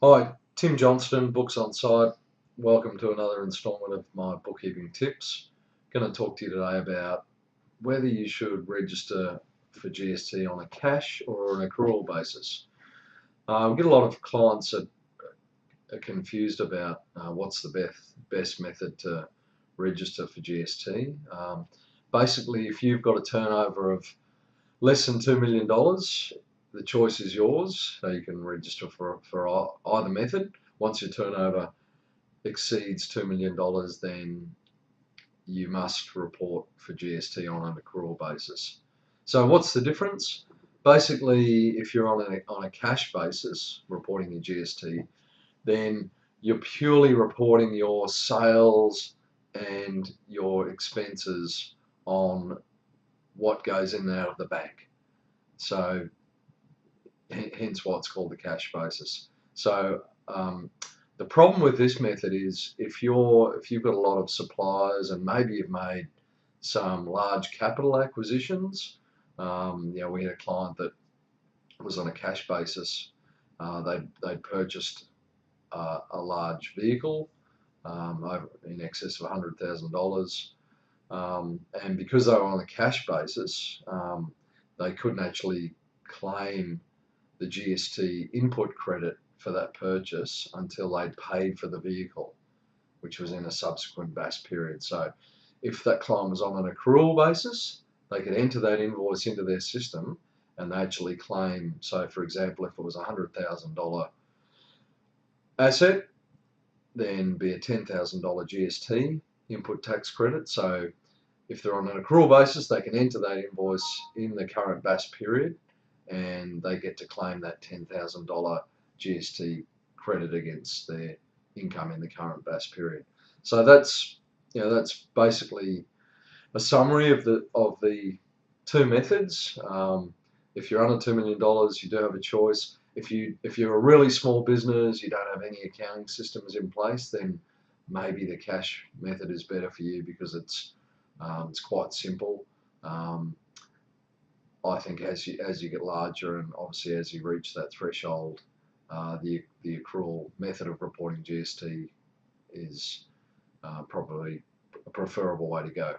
Hi, Tim Johnston, Books on Site. Welcome to another instalment of my bookkeeping tips. Going to talk to you today about whether you should register for GST on a cash or an accrual basis. We get a lot of clients that are confused about what's the best method to register for GST. Basically, if you've got a turnover of less than $2 million, the choice is yours. So you can register for either method. Once your turnover exceeds $2 million, then you must report for GST on an accrual basis. So what's the difference? Basically, if you're on a cash basis reporting your GST, then you're purely reporting your sales and your expenses on what goes in and out of the bank. So hence why it's called the cash basis. So the problem with this method is if you've got a lot of suppliers and maybe you've made some large capital acquisitions. We had a client that was on a cash basis. They'd purchased a large vehicle over in excess of $100,000, and because they were on a cash basis, they couldn't actually claim the GST input credit for that purchase until they'd paid for the vehicle, which was in a subsequent BAS period. So if that client was on an accrual basis, they could enter that invoice into their system and they actually claim. So for example, if it was a $100,000 asset, then be a $10,000 GST input tax credit. So if they're on an accrual basis, they can enter that invoice in the current BAS period and they get to claim that $10,000 GST credit against their income in the current BAS period. So that's basically a summary of the two methods. If you're under $2 million, you do have a choice. If you're a really small business, you don't have any accounting systems in place, then maybe the cash method is better for you because it's quite simple. I think as you get larger and obviously as you reach that threshold, the accrual method of reporting GST is probably a preferable way to go.